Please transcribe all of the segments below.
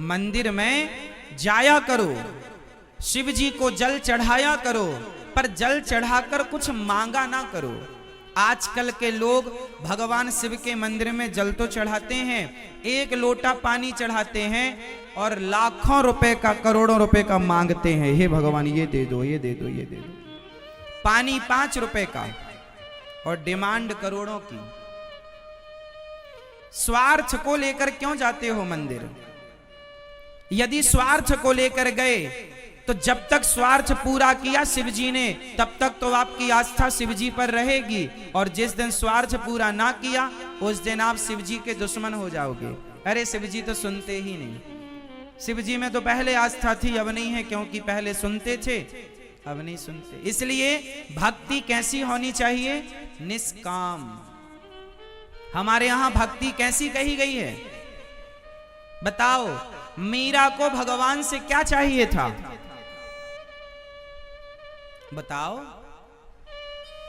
मंदिर में जाया करो, शिव जी को जल चढ़ाया करो, पर जल चढ़ाकर कुछ मांगा ना करो। आजकल के लोग भगवान शिव के मंदिर में जल तो चढ़ाते हैं, एक लोटा पानी चढ़ाते हैं और लाखों रुपए का, करोड़ों रुपए का मांगते हैं। हे भगवान ये दे दो, ये दे दो, ये दे दो। पानी 5 रुपए का और डिमांड करोड़ों की। स्वार्थ को लेकर क्यों जाते हो मंदिर? यदि स्वार्थ को लेकर गए तो जब तक स्वार्थ पूरा किया शिव जी ने, तब तक तो आपकी आस्था शिव जी पर रहेगी, और जिस दिन स्वार्थ पूरा ना किया उस दिन आप शिव जी के दुश्मन हो जाओगे। अरे शिव जी तो सुनते ही नहीं। शिव जी में तो पहले आस्था थी, अब नहीं है, क्योंकि पहले सुनते थे, अब नहीं सुनते। इसलिए भक्ति कैसी होनी चाहिए? निष्काम। हमारे यहां भक्ति कैसी कही गई है? बताओ, मीरा को भगवान से क्या चाहिए था? बताओ,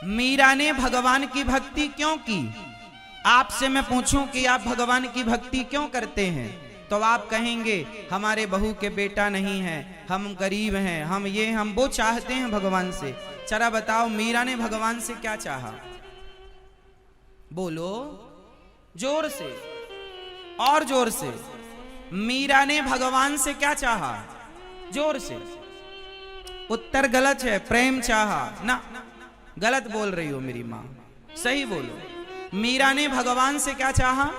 मीरा ने भगवान की भक्ति क्यों की? आपसे मैं पूछूं कि आप भगवान की भक्ति क्यों करते हैं, तो आप कहेंगे हमारे बहू के बेटा नहीं है, हम गरीब हैं, हम ये हम वो चाहते हैं भगवान से। चला बताओ, मीरा ने भगवान से क्या चाहा? बोलो जोर से, और जोर से। मीरा ने भगवान से क्या चाहा? जोर से। उत्तर गलत है, प्रेम चाहा ना। गलत बोल रही हो मेरी मां, सही बोलो। मीरा ने भगवान से क्या चाहा?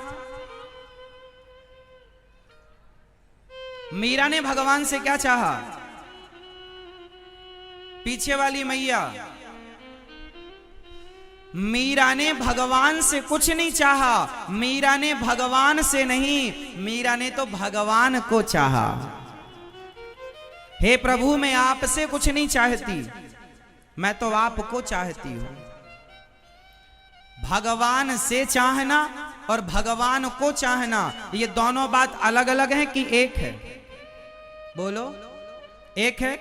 मीरा ने भगवान से क्या चाहा? पीछे वाली मैया, मीरा ने भगवान से कुछ नहीं चाहा। मीरा ने भगवान से नहीं, मीरा ने तो भगवान को चाहा। हे प्रभु, मैं आपसे कुछ नहीं चाहती, मैं तो आपको चाहती हूं। भगवान से चाहना और भगवान को चाहना, ये दोनों बात अलग अलग है कि एक है? बोलो, एक है,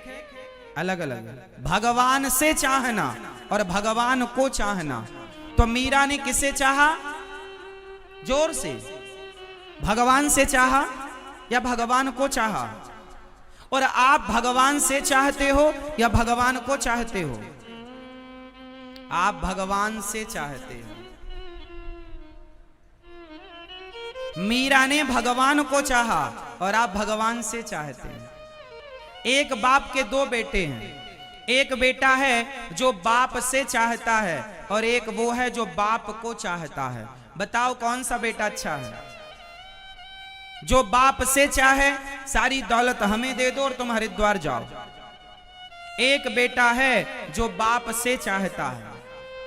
अलग अलग है। भगवान से चाहना और भगवान को चाहना। तो मीरा ने किसे चाहा? जोर से। भगवान से चाहा या भगवान को चाहा? और आप भगवान से चाहते हो या भगवान को चाहते हो? आप भगवान से चाहते हो। मीरा ने भगवान को चाहा और आप भगवान से चाहते हैं। एक बाप के 2 बेटे हैं। एक बेटा है जो बाप से चाहता है और एक वो है जो बाप को चाहता है। बताओ कौन सा बेटा अच्छा है? जो बाप से चाहे सारी दौलत हमें दे दो और तुम हरिद्वार जाओ। एक बेटा है जो बाप से चाहता है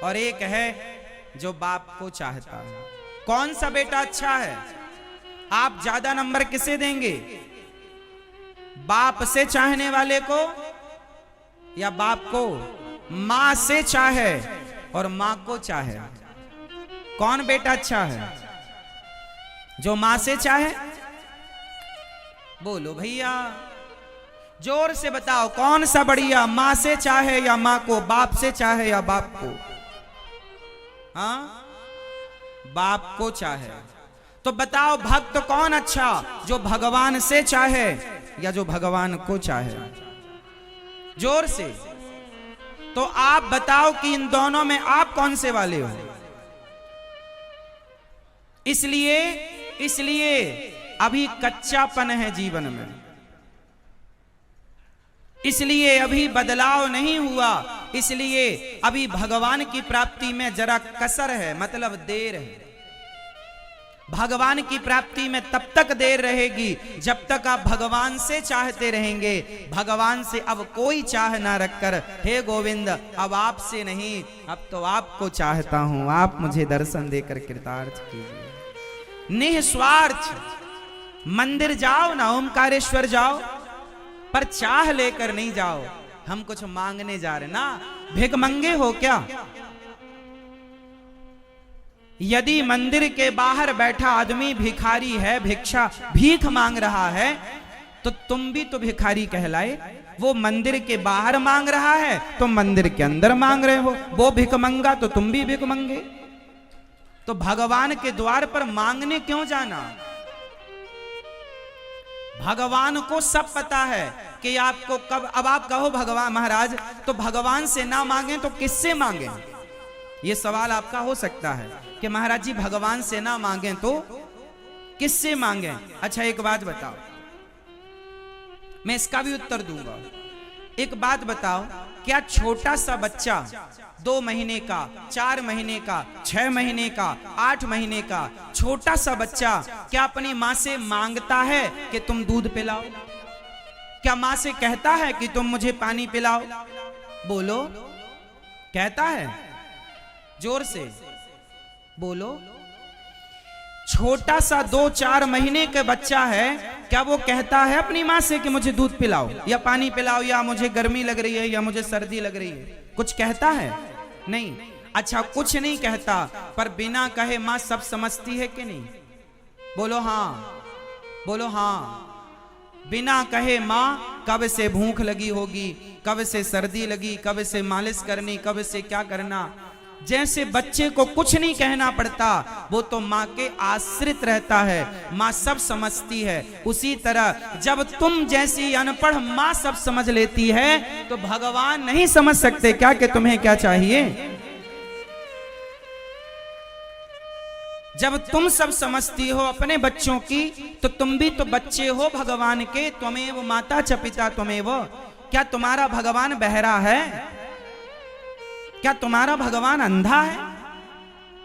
और एक है जो बाप को चाहता है। कौन सा बेटा अच्छा है? आप ज्यादा नंबर किसे देंगे? बाप से चाहने वाले को या बाप को? मां से चाहे और मां को चाहे, कौन बेटा अच्छा है? जो मां से चाहे। बोलो भैया, जोर से बताओ कौन सा बढ़िया? मां से चाहे या मां को? बाप से चाहे या बाप को? हाँ, बाप को चाहे। तो बताओ भक्त कौन अच्छा? जो भगवान से चाहे या जो भगवान को चाहे? जोर से। तो आप बताओ कि इन दोनों में आप कौन से वाले हो? इसलिए अभी कच्चापन है जीवन में, इसलिए अभी बदलाव नहीं हुआ, इसलिए अभी भगवान की प्राप्ति में जरा कसर है, मतलब देर है। भगवान की प्राप्ति में तब तक देर रहेगी जब तक आप भगवान से चाहते रहेंगे। भगवान से अब कोई चाह ना रखकर, हे गोविंद अब आपसे नहीं, अब तो आपको चाहता हूं, आप मुझे दर्शन देकर कृतार्थ कीजिए। निस्वार्थ मंदिर जाओ ना, ओमकारेश्वर जाओ, पर चाह लेकर नहीं जाओ। हम कुछ मांगने जा रहे ना, भिखमंगे हो क्या? यदि मंदिर के बाहर बैठा आदमी भिखारी है, भिक्षा भीख मांग रहा है, तो तुम भी तो भिखारी कहलाए। वो मंदिर के बाहर मांग रहा है, तुम मंदिर के अंदर मांग रहे हो। वो भिखमंगा तो तुम भी भिखमंगे। तो भगवान के द्वार पर मांगने क्यों जाना? भगवान को सब पता है कि आपको कब, अब आप कहो भगवान महाराज तो भगवान से ना मांगे तो किससे मांगे? ये सवाल आपका हो सकता है कि महाराज जी भगवान से ना मांगे तो किससे मांगे? अच्छा एक बात बताओ, मैं इसका भी उत्तर दूंगा। एक बात बताओ, क्या छोटा सा बच्चा 2 महीने का, 4 महीने का, 6 महीने का, 8 महीने का छोटा सा बच्चा क्या अपनी माँ से मांगता है कि तुम दूध पिलाओ? क्या माँ से कहता है कि तुम मुझे पानी पिलाओ? बोलो, कहता है? जोर से बोलो। छोटा सा 2-4 महीने का बच्चा है, क्या वो कहता है अपनी माँ से कि मुझे दूध पिलाओ या पानी पिलाओ या मुझे गर्मी लग रही है या मुझे सर्दी लग रही है? कुछ कहता है? नहीं। अच्छा कुछ नहीं कहता, पर बिना कहे माँ सब समझती है कि नहीं? बोलो हाँ, बोलो हाँ। बिना कहे माँ कब से भूख लगी होगी, कब से सर्दी लगी, कब से मालिश करनी, कब से क्या करना। जैसे बच्चे को कुछ नहीं कहना पड़ता, वो तो माँ के आश्रित रहता है, माँ सब समझती है। उसी तरह जब तुम जैसी अनपढ़ माँ सब समझ लेती है तो भगवान नहीं समझ सकते क्या कि तुम्हें क्या चाहिए? जब तुम सब समझती हो अपने बच्चों की तो तुम भी तो बच्चे हो भगवान के। त्वमेव माता च पिता त्वमेव। क्या तुम्हारा भगवान बहरा है? क्या तुम्हारा भगवान अंधा है?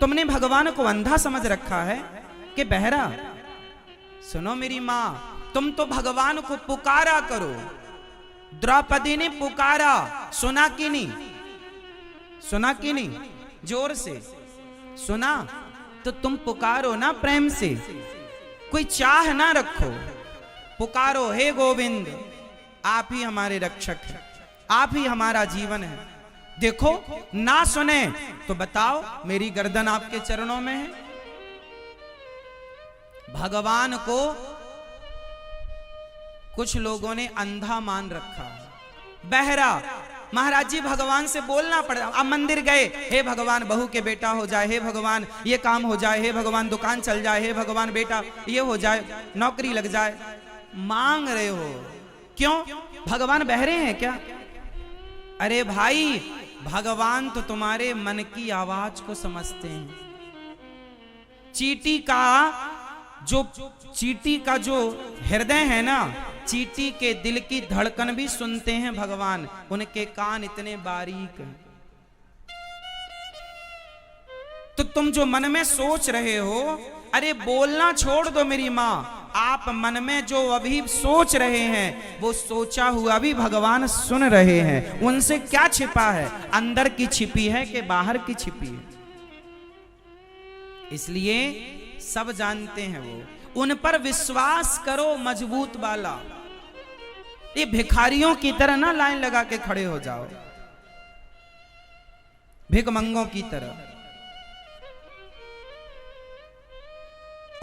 तुमने भगवान को अंधा समझ रखा है कि बहरा? सुनो मेरी माँ, तुम तो भगवान को पुकारा करो। द्रौपदी ने पुकारा, सुना कि नहीं? सुना कि नहीं? जोर से सुना? तो तुम पुकारो ना प्रेम से, कोई चाह ना रखो, पुकारो हे गोविंद, आप ही हमारे रक्षक हैं, आप ही हमारा जीवन है। देखो ना सुने तो बताओ, मेरी गर्दन आपके चरणों में है। भगवान को कुछ लोगों ने अंधा मान रखा है, बहरा। महाराज जी भगवान से बोलना पड़ा। अब मंदिर गए, हे भगवान बहू के बेटा हो जाए, हे भगवान ये काम हो जाए, हे भगवान दुकान चल जाए, हे भगवान बेटा ये हो जाए, नौकरी लग जाए। मांग रहे हो क्यों? भगवान बहरे हैं क्या? अरे भाई, भगवान तो तुम्हारे मन की आवाज को समझते हैं। चींटी का जो हृदय है ना, चींटी के दिल की धड़कन भी सुनते हैं भगवान, उनके कान इतने बारीक हैं। तो तुम जो मन में सोच रहे हो, अरे बोलना छोड़ दो मेरी माँ, आप मन में जो अभी सोच रहे हैं वो सोचा हुआ भी भगवान सुन रहे हैं। उनसे क्या छिपा है? अंदर की छिपी है कि बाहर की छिपी है? इसलिए सब जानते हैं वो। उन पर विश्वास करो मजबूत वाला। ये भिखारियों की तरह ना लाइन लगा के खड़े हो जाओ, भिखमंगों की तरह।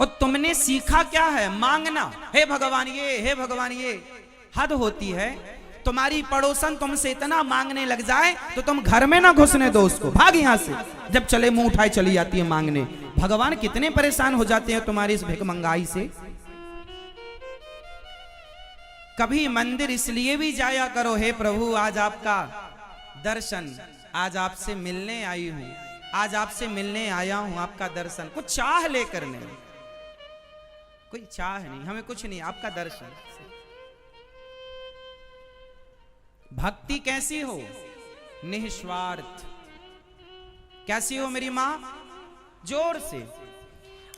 और तुमने सीखा क्या है? मांगना, हे भगवान ये, हे भगवान ये। हद होती है। तुम्हारी पड़ोसन तुमसे इतना मांगने लग जाए तो तुम घर में ना घुसने दो उसको, भाग यहां से। जब चले मुंह उठाए चली जाती है मांगने। भगवान कितने परेशान हो जाते हैं तुम्हारी इस भिखमंगाई से। कभी मंदिर इसलिए भी जाया करो, हे प्रभु आज आपका दर्शन, आज आपसे मिलने आई हूं, आज आपसे मिलने आया हूं, आपका दर्शन। कुछ चाह लेकर नहीं, कोई चाह नहीं, हमें कुछ नहीं, आपका दर्शन। भक्ति कैसी हो? निस्वार्थ। कैसी हो मेरी मां? जोर से।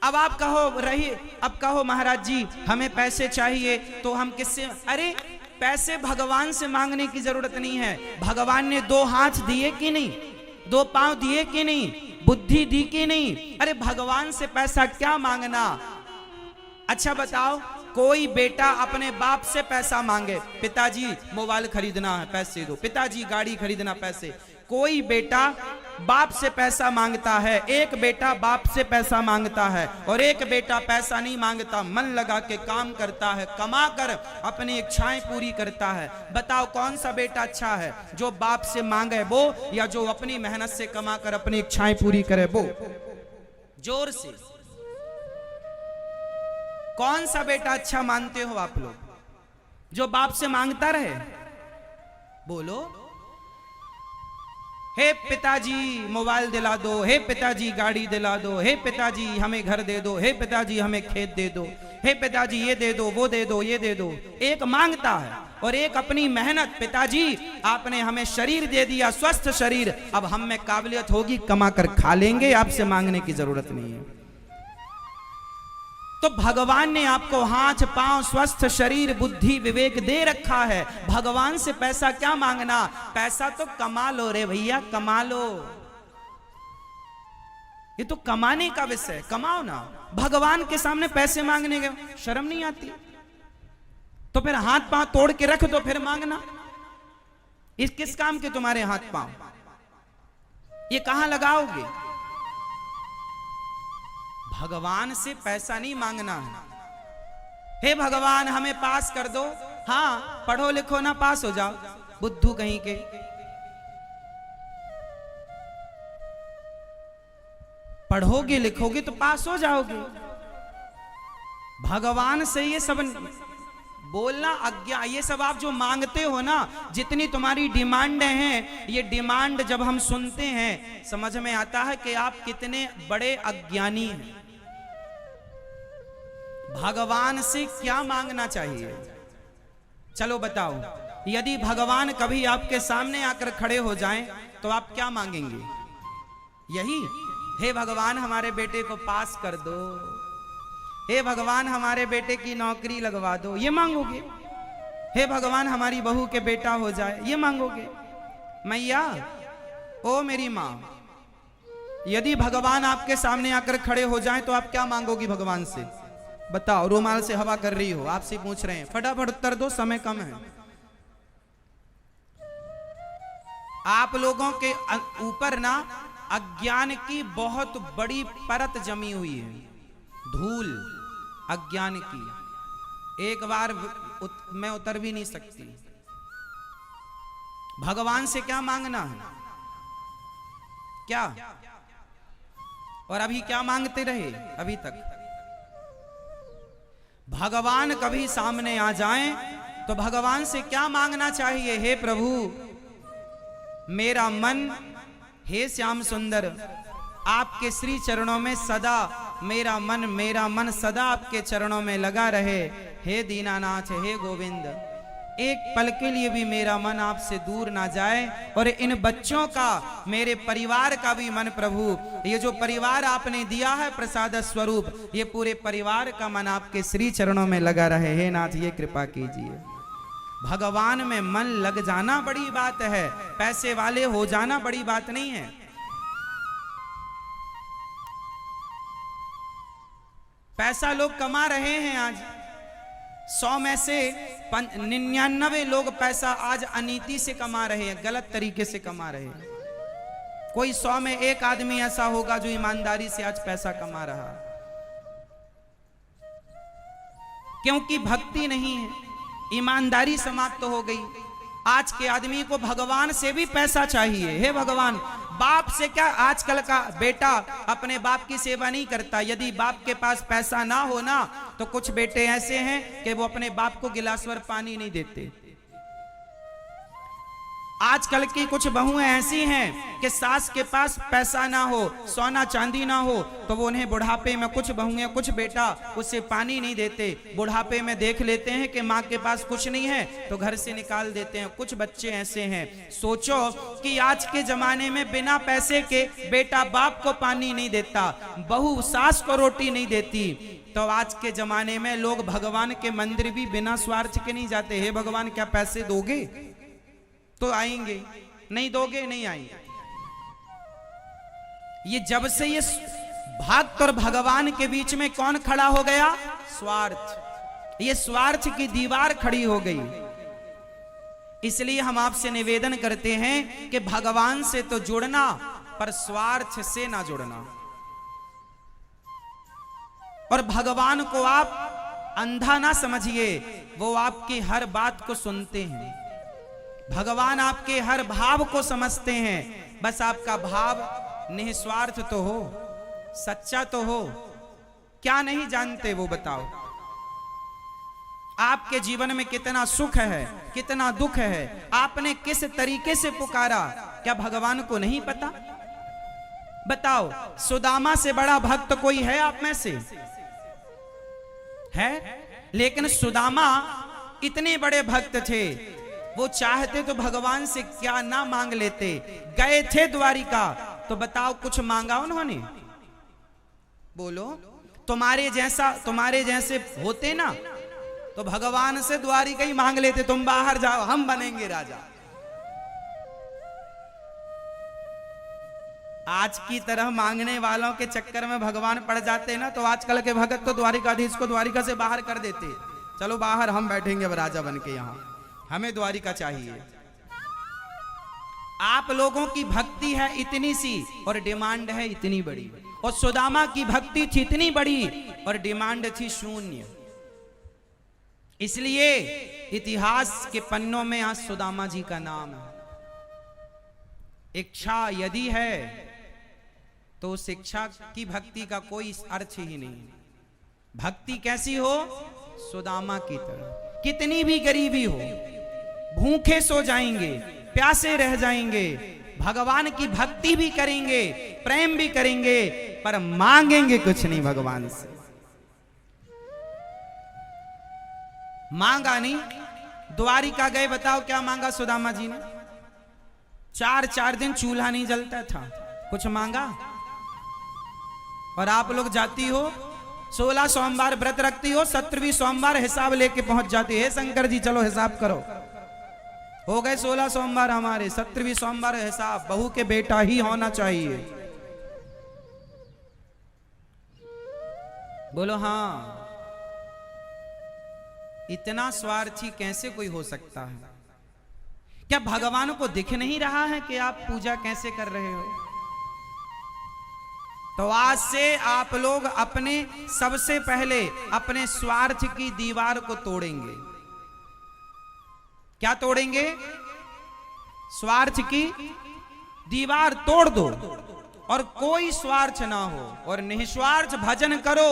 अब आप कहो रही, अब कहो महाराज जी हमें पैसे चाहिए तो हम किससे? अरे पैसे भगवान से मांगने की जरूरत नहीं है। भगवान ने 2 हाथ दिए कि नहीं? 2 पांव दिए कि नहीं? बुद्धि दी कि नहीं? अरे भगवान से पैसा क्या मांगना। अच्छा बताओ, कोई बेटा अपने बाप से पैसा मांगे, पिताजी मोबाइल खरीदना है पैसे दो, पिताजी गाड़ी खरीदना पैसे। कोई बेटा बाप से पैसा मांगता है, एक बेटा बाप से पैसा मांगता है और एक बेटा पैसा नहीं मांगता, मन लगा के काम करता है, कमा कर अपनी इच्छाएं पूरी करता है। बताओ कौन सा बेटा अच्छा है, जो बाप से मांगे वो या जो अपनी मेहनत से कमा कर अपनी इच्छाएं पूरी करे वो? जोर से कौन सा बेटा अच्छा मानते हो आप लोग? जो बाप से मांगता रहे? बोलो, हे पिताजी मोबाइल दिला दो, हे पिताजी गाड़ी दिला दो, हे पिताजी हमें घर दे दो, हे पिताजी हमें खेत दे दो, हे पिताजी ये दे दो, वो दे दो, ये दे दो। एक मांगता है और एक अपनी मेहनत, पिताजी आपने हमें शरीर दे दिया, स्वस्थ शरीर, अब हम में काबिलियत होगी, कमा कर खा लेंगे, आपसे मांगने की जरूरत नहीं है। तो भगवान ने आपको हाथ पांव स्वस्थ शरीर बुद्धि विवेक दे रखा है, भगवान से पैसा क्या मांगना? पैसा तो कमा लो रे भैया, कमा लो, ये तो कमाने का विषय, कमाओ ना। भगवान के सामने पैसे मांगने के शर्म नहीं आती? तो फिर हाथ पांव तोड़ के रख दो, फिर मांगना। इस किस काम के तुम्हारे हाथ पांव? ये कहां लगाओगे? भगवान से पैसा नहीं मांगना है। हे भगवान हमें पास कर दो, हाँ पढ़ो लिखो ना पास हो जाओ, बुद्धू कहीं के। पढ़ोगे लिखोगे तो पास हो जाओगे। भगवान से ये सब बोलना अज्ञा, ये सब आप जो मांगते हो ना, जितनी तुम्हारी डिमांड हैं, ये डिमांड जब हम सुनते हैं समझ में आता है कि आप कितने बड़े अज्ञानी हैं। भगवान से क्या मांगना चाहिए? चलो बताओ, यदि भगवान कभी आपके सामने आकर खड़े हो जाएं तो आप क्या मांगेंगे? यही, हे भगवान हमारे बेटे को पास कर दो, हे भगवान हमारे बेटे की नौकरी लगवा दो, ये मांगोगे? हे भगवान हमारी बहू के बेटा हो जाए, ये मांगोगे? मैया, ओ मेरी माँ, यदि भगवान आपके सामने आकर खड़े हो जाएं तो आप क्या मांगोगी भगवान से? बताओ, रुमाल से हवा कर रही हो, आपसे पूछ रहे हैं, फटाफट उत्तर दो, समय कम है। आप लोगों के ऊपर ना अज्ञान की बहुत बड़ी परत जमी हुई है, धूल अज्ञान की, एक बार मैं उतर भी नहीं सकती। भगवान से क्या मांगना है? क्या? और अभी क्या मांगते रहे अभी तक? भगवान कभी सामने आ जाएं तो भगवान से क्या मांगना चाहिए? हे प्रभु मेरा मन, हे श्याम सुंदर, आपके श्री चरणों में सदा मेरा मन सदा आपके चरणों में लगा रहे। हे दीनानाथ, हे गोविंद, एक पल के लिए भी मेरा मन आपसे दूर ना जाए, और इन बच्चों का, मेरे परिवार का भी मन प्रभु, ये जो परिवार आपने दिया है प्रसाद स्वरूप, ये पूरे परिवार का मन आपके श्री चरणों में लगा रहे। हे नाथ, ये कृपा कीजिए। भगवान में मन लग जाना बड़ी बात है, पैसे वाले हो जाना बड़ी बात नहीं है। पैसा लोग कमा रहे हैं आज, 100 में से 99 लोग पैसा आज अनीति से कमा रहे हैं, गलत तरीके से कमा रहे हैं। कोई 100 में एक आदमी ऐसा होगा जो ईमानदारी से आज पैसा कमा रहा, क्योंकि भक्ति नहीं है, ईमानदारी समाप्त हो गई। आज के आदमी को भगवान से भी पैसा चाहिए। हे भगवान, बाप से क्या, आजकल का बेटा अपने बाप की सेवा नहीं करता। यदि बाप के पास पैसा ना हो ना, तो कुछ बेटे ऐसे हैं कि वो अपने बाप को गिलास भर पानी नहीं देते। आजकल की कुछ बहुएं ऐसी हैं कि सास के पास पैसा ना हो, सोना चांदी ना हो, तो वो उन्हें बुढ़ापे में, कुछ बहुएं, कुछ बेटा उससे पानी नहीं देते। बुढ़ापे में देख लेते हैं कि माँ के पास कुछ नहीं है तो घर से निकाल देते हैं। कुछ बच्चे ऐसे हैं। सोचो कि आज के जमाने में बिना पैसे के बेटा बाप को पानी नहीं देता, बहू सास को रोटी नहीं देती, तो आज के जमाने में लोग भगवान के मंदिर भी बिना स्वार्थ के नहीं जाते। हे भगवान, क्या पैसे दोगे तो आएंगे, नहीं दोगे नहीं आएंगे। ये जब से ये भक्त और भगवान के बीच में कौन खड़ा हो गया? स्वार्थ। ये स्वार्थ की दीवार खड़ी हो गई। इसलिए हम आपसे निवेदन करते हैं कि भगवान से तो जुड़ना, पर स्वार्थ से ना जुड़ना। और भगवान को आप अंधा ना समझिए, वो आपकी हर बात को सुनते हैं। भगवान आपके हर भाव को समझते हैं। बस आपका भाव निस्वार्थ तो हो, सच्चा तो हो। क्या नहीं जानते वो बताओ। आपके जीवन में कितना सुख है, कितना दुख है, आपने किस तरीके से पुकारा, क्या भगवान को नहीं पता? बताओ, सुदामा से बड़ा भक्त कोई है आप में से? है? लेकिन सुदामा इतने बड़े भक्त थे, वो चाहते तो भगवान से क्या ना मांग लेते। गए थे द्वारिका, तो बताओ कुछ मांगा उन्होंने? बोलो, तुम्हारे जैसे होते ना तो भगवान से द्वारिका ही मांग लेते, तुम बाहर जाओ हम बनेंगे राजा। आज की तरह मांगने वालों के चक्कर में भगवान पड़ जाते ना, तो आजकल के भगत तो द्वारिकाधीश को द्वारिका से बाहर कर देते। चलो बाहर, हम बैठेंगे अब राजा बन के, यहां हमें द्वारिका चाहिए। आप लोगों की भक्ति है इतनी सी और डिमांड है इतनी बड़ी, और सुदामा की भक्ति थी इतनी बड़ी और डिमांड थी शून्य। इसलिए इतिहास के पन्नों में आज सुदामा जी का नाम है। इच्छा यदि है तो उस इच्छा की भक्ति का कोई अर्थ ही नहीं। भक्ति कैसी हो? सुदामा की तरह। कितनी भी गरीबी हो, भूखे सो जाएंगे, प्यासे रह जाएंगे, भगवान की भक्ति भी करेंगे, प्रेम भी करेंगे, पर मांगेंगे कुछ नहीं भगवान से। मांगा नहीं। द्वारिका गए, बताओ क्या मांगा सुदामा जी ने? 4 दिन चूल्हा नहीं जलता था, कुछ मांगा? और आप लोग जाती हो 16 सोमवार व्रत रखती हो, 17वीं सोमवार हिसाब लेके पहुंच जाती है, शंकर जी चलो हिसाब करो। हो गए 16 सोमवार हमारे, 17वीं सोमवार हिसाब, बहू के बेटा ही होना चाहिए। बोलो हाँ। इतना स्वार्थी कैसे कोई हो सकता है? क्या भगवान को दिख नहीं रहा है कि आप पूजा कैसे कर रहे हो? तो आज से आप लोग अपने सबसे पहले अपने स्वार्थ की दीवार को तोड़ेंगे। क्या तोड़ेंगे? स्वार्थ की दीवार तोड़ दो और कोई स्वार्थ ना हो और निस्वार्थ भजन करो।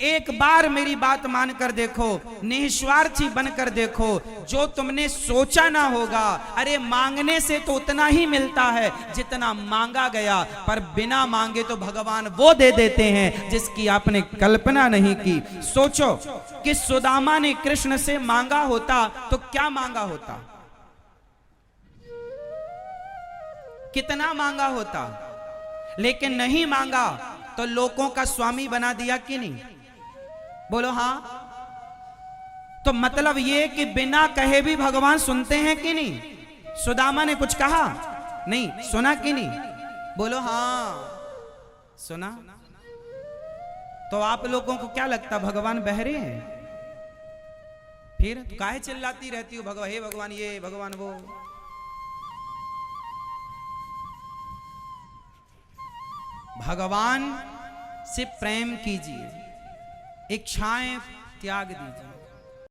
एक बार मेरी बात मानकर देखो, निस्वार्थी बनकर देखो, जो तुमने सोचा ना होगा। अरे मांगने से तो उतना ही मिलता है जितना मांगा गया, पर बिना मांगे तो भगवान वो दे देते हैं जिसकी आपने कल्पना नहीं की। सोचो कि सुदामा ने कृष्ण से मांगा होता तो क्या मांगा होता? कितना मांगा होता? लेकिन नहीं मांगा तो लोगों का स्वामी बना दिया कि नहीं? बोलो हाँ। तो मतलब ये कि बिना कहे भी भगवान सुनते हैं कि नहीं? सुदामा ने कुछ कहा नहीं, सुना कि नहीं? बोलो हाँ, सुना। तो आप लोगों को क्या लगता भगवान बहरे हैं? फिर काहे चिल्लाती रहती हो भगवान, हे भगवान ये, भगवान वो? भगवान से प्रेम कीजिए, इच्छाएं त्याग दीजिए।